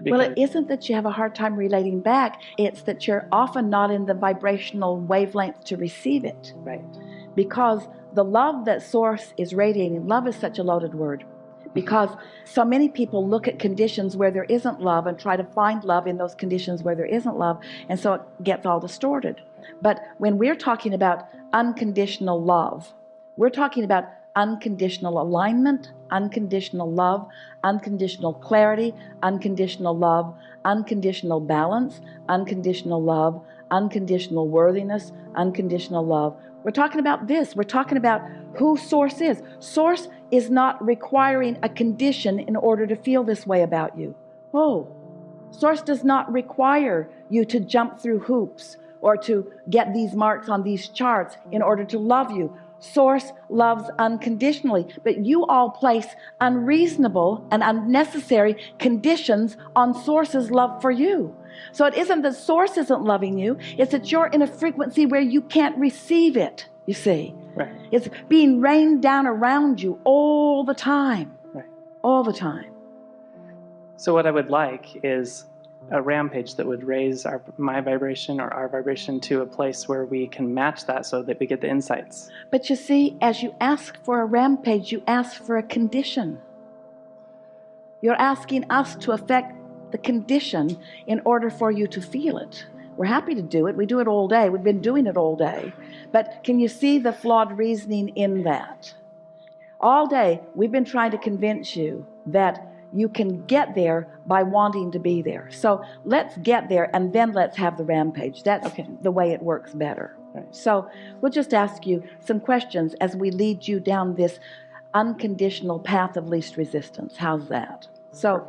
Well, it isn't that you have a hard time relating back. It's that you're often not in the vibrational wavelength to receive it. Right. Because the love that Source is radiating, love is such a loaded word. Because so many people look at conditions where there isn't love and try to find love in those conditions where there isn't love, and so it gets all distorted. But when we're talking about unconditional love, we're talking about unconditional alignment, unconditional love, unconditional clarity, unconditional love, unconditional balance, unconditional love, unconditional worthiness, unconditional love. We're talking about this. We're talking about who Source is. Source is not requiring a condition in order to feel this way about you. Oh, Source does not require you to jump through hoops or to get these marks on these charts in order to love you. Source loves unconditionally, but you all place unreasonable and unnecessary conditions on Source's love for you. So it isn't that Source isn't loving you, it's that you're in a frequency where you can't receive it, you see. Right. It's being rained down around you all the time. Right. All the time. So what I would like is a rampage that would raise my vibration or our vibration to a place where we can match that so that we get the insights. But you see, as you ask for a rampage, you ask for a condition. You're asking us to affect the condition in order for you to feel it. We're happy to do it. We do it all day. We've been doing it all day. But can you see the flawed reasoning in that? All day, we've been trying to convince you that you can get there by wanting to be there. So let's get there and then let's have the rampage. That's the way it works better. Right. So we'll just ask you some questions as we lead you down this unconditional path of least resistance. How's that? So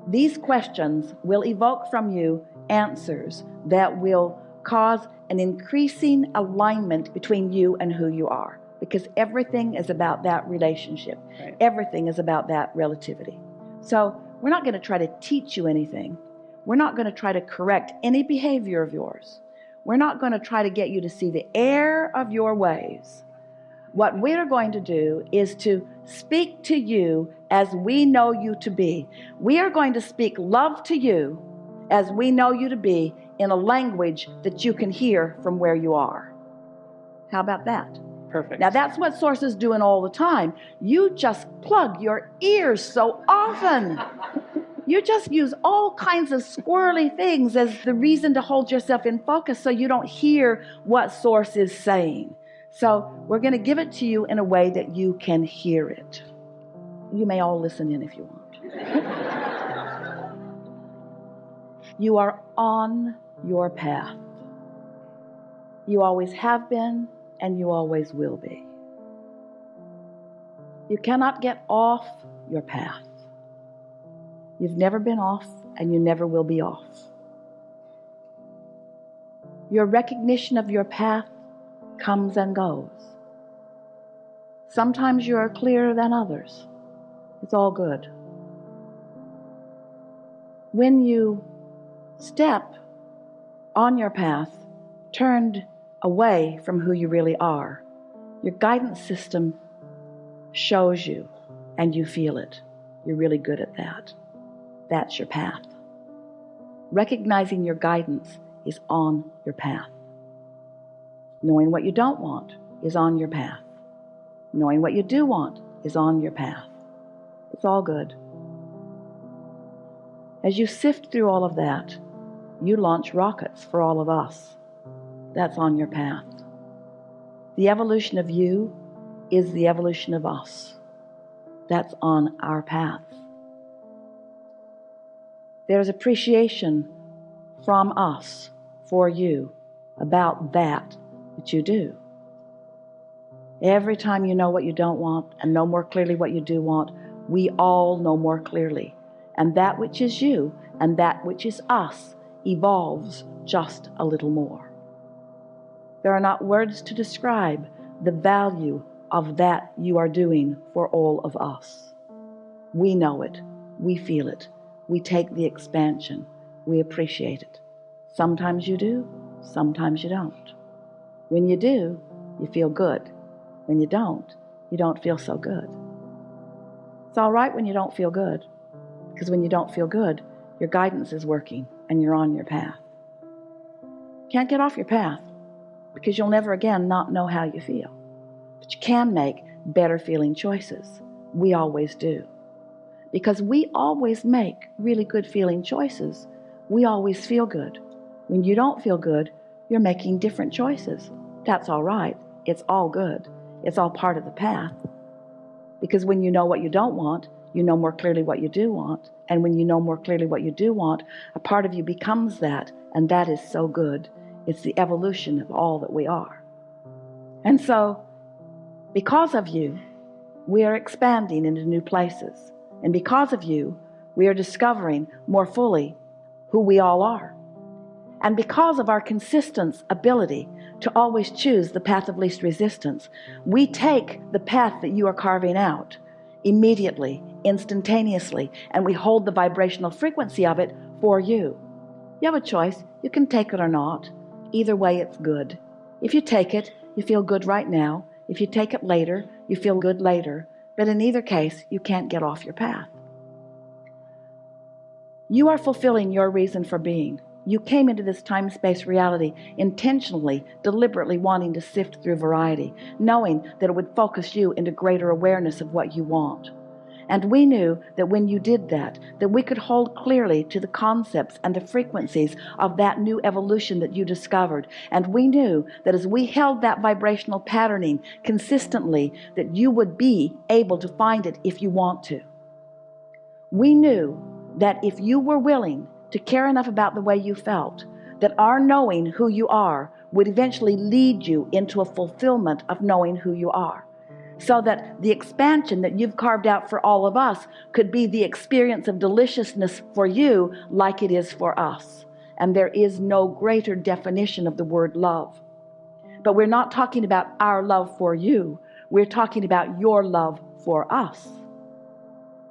these questions will evoke from you answers that will cause an increasing alignment between you and who you are, because everything is about that relationship. Right. Everything is about that relativity. So we're not going to try to teach you anything. We're not going to try to correct any behavior of yours. We're not going to try to get you to see the error of your ways. What we're going to do is to speak to you as we know you to be. We are going to speak love to you as we know you to be in a language that you can hear from where you are. How about that? Perfect. Now that's what Source is doing all the time. You just plug your ears so often. You just use all kinds of squirrely things as the reason to hold yourself in focus so you don't hear what Source is saying. So we're going to give it to you in a way that you can hear it. You may all listen in if you want. You are on your path. You always have been, and you always will be. You cannot get off your path. You've never been off, and you never will be off. Your recognition of your path comes and goes. Sometimes you are clearer than others. It's all good. When you step on your path, turned away from who you really are, your guidance system shows you and you feel it. You're really good at that. That's your path. Recognizing your guidance is on your path. Knowing what you don't want is on your path. Knowing what you do want is on your path. It's all good. As you sift through all of that, you launch rockets for all of us. That's on your path. The evolution of you is the evolution of us. That's on our path. There's appreciation from us for you about that which you do. Every time you know what you don't want and know more clearly what you do want, we all know more clearly. And that which is you and that which is us evolves just a little more. There are not words to describe the value of that you are doing for all of us. We know it. We feel it. We take the expansion. We appreciate it. Sometimes you do, sometimes you don't. When you do, you feel good. When you don't feel so good. It's all right when you don't feel good, because when you don't feel good, your guidance is working and you're on your path. Can't get off your path because you'll never again not know how you feel. But you can make better feeling choices. We always do. Because we always make really good feeling choices. We always feel good. When you don't feel good, you're making different choices. That's all right. It's all good. It's all part of the path. Because when you know what you don't want, you know more clearly what you do want. And when you know more clearly what you do want, a part of you becomes that. And that is so good. It's the evolution of all that we are. And so, because of you, we are expanding into new places. And because of you, we are discovering more fully who we all are. And because of our consistent ability to always choose the path of least resistance, we take the path that you are carving out immediately, instantaneously, and we hold the vibrational frequency of it for you. You have a choice. You can take it or not. Either way, it's good. If you take it, you feel good right now. If you take it later, you feel good later. But in either case, you can't get off your path. You are fulfilling your reason for being. You came into this time-space reality intentionally, deliberately wanting to sift through variety, knowing that it would focus you into greater awareness of what you want. And we knew that when you did that we could hold clearly to the concepts and the frequencies of that new evolution that you discovered. And we knew that as we held that vibrational patterning consistently, that you would be able to find it if you want to. We knew that if you were willing to care enough about the way you felt, that our knowing who you are would eventually lead you into a fulfillment of knowing who you are. So that the expansion that you've carved out for all of us could be the experience of deliciousness for you like it is for us. And there is no greater definition of the word love. But we're not talking about our love for you. We're talking about your love for us.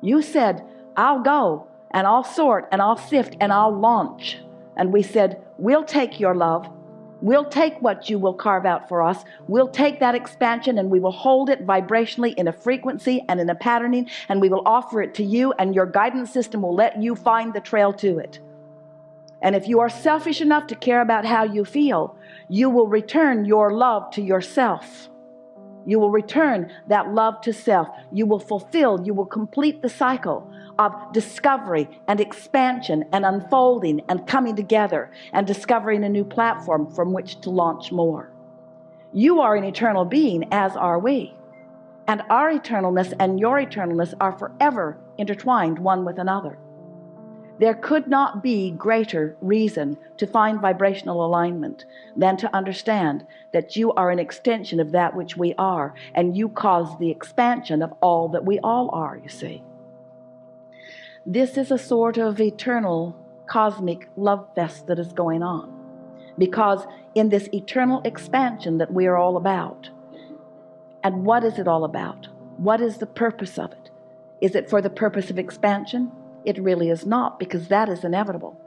You said, I'll go and I'll sort and I'll sift and I'll launch. And we said, we'll take your love. We'll take what you will carve out for us. We'll take that expansion and we will hold it vibrationally in a frequency and in a patterning, and we will offer it to you, and your guidance system will let you find the trail to it. And if you are selfish enough to care about how you feel, you will return your love to yourself. You will return that love to self. You will fulfill, you will complete the cycle of discovery and expansion and unfolding and coming together and discovering a new platform from which to launch more. You are an eternal being, as are we. And our eternalness and your eternalness are forever intertwined one with another. There could not be greater reason to find vibrational alignment than to understand that you are an extension of that which we are, and you cause the expansion of all that we all are, you see. This is a sort of eternal cosmic love fest that is going on, because in this eternal expansion that we are all about, and what is it all about? What is the purpose of it? Is it for the purpose of expansion? It really is not, because that is inevitable.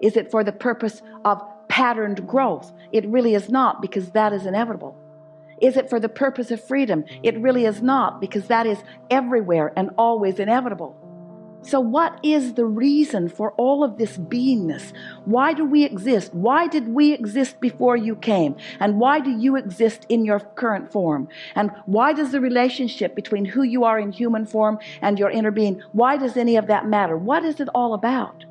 Is it for the purpose of patterned growth? It really is not, because that is inevitable. Is it for the purpose of freedom? It really is not, because that is everywhere and always inevitable. So what is the reason for all of this beingness? Why do we exist? Why did we exist before you came? And why do you exist in your current form? And why does the relationship between who you are in human form and your inner being, why does any of that matter? What is it all about?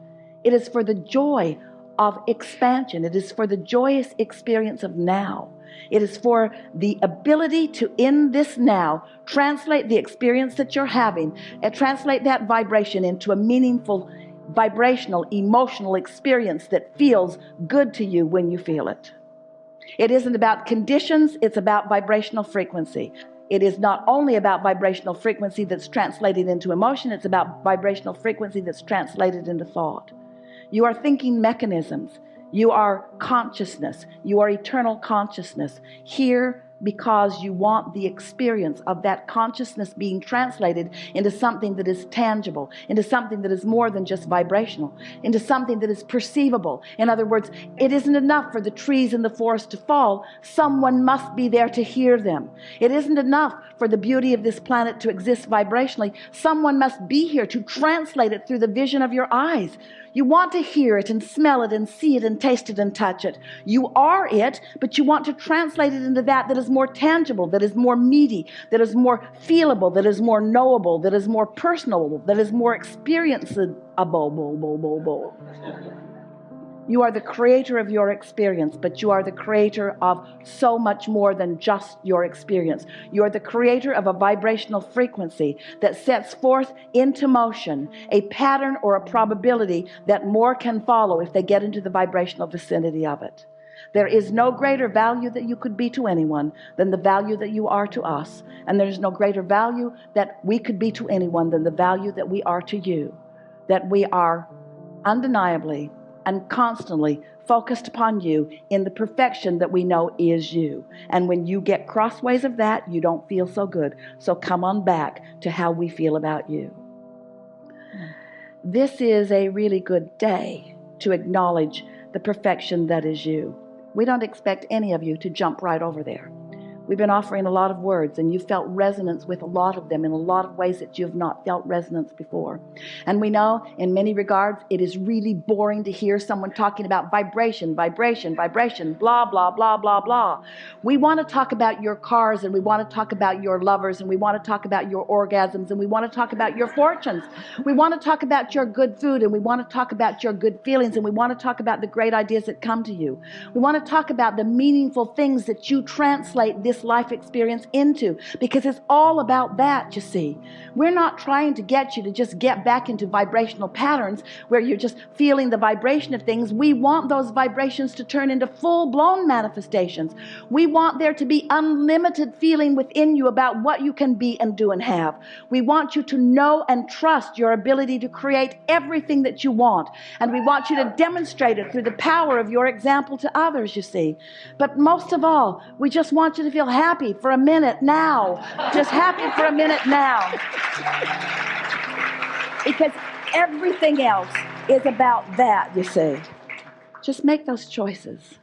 It is for the joy of expansion. It is for the joyous experience of now. It is for the ability to, in this now, translate the experience that you're having and translate that vibration into a meaningful, vibrational, emotional experience that feels good to you when you feel it. It isn't about conditions, it's about vibrational frequency. It is not only about vibrational frequency that's translated into emotion, it's about vibrational frequency that's translated into thought. You are thinking mechanisms. You are consciousness. You are eternal consciousness. Here because you want the experience of that consciousness being translated into something that is tangible, into something that is more than just vibrational, into something that is perceivable. In other words, it isn't enough for the trees in the forest to fall. Someone must be there to hear them. It isn't enough for the beauty of this planet to exist vibrationally. Someone must be here to translate it through the vision of your eyes. You want to hear it and smell it and see it and taste it and touch it. You are it, but you want to translate it into that is more tangible, that is more meaty, that is more feelable, that is more knowable, that is more personal, that is more experienceable. You are the creator of your experience, but you are the creator of so much more than just your experience. You are the creator of a vibrational frequency that sets forth into motion a pattern or a probability that more can follow if they get into the vibrational vicinity of it. There is no greater value that you could be to anyone than the value that you are to us. And there is no greater value that we could be to anyone than the value that we are to you. That we are undeniably and constantly focused upon you in the perfection that we know is you. And when you get crossways of that, you don't feel so good. So come on back to how we feel about you. This is a really good day to acknowledge the perfection that is you. We don't expect any of you to jump right over there. We've been offering a lot of words, and you felt resonance with a lot of them in a lot of ways that you've not felt resonance before. And we know in many regards it is really boring to hear someone talking about vibration, vibration, vibration, blah, blah, blah, blah, blah. We want to talk about your cars, and we want to talk about your lovers, and we want to talk about your orgasms, and we want to talk about your fortunes. We want to talk about your good food, and we want to talk about your good feelings, and we want to talk about the great ideas that come to you. We want to talk about the meaningful things that you translate this life experience into, because it's all about that, you see. We're not trying to get you to just get back into vibrational patterns where you're just feeling the vibration of things. We want those vibrations to turn into full-blown manifestations. We want there to be unlimited feeling within you about what you can be and do and have. We want you to know and trust your ability to create everything that you want, and we want you to demonstrate it through the power of your example to others, you see. But most of all, we just want you to feel happy for a minute now. Just happy for a minute now. Because everything else is about that, you see. Just make those choices.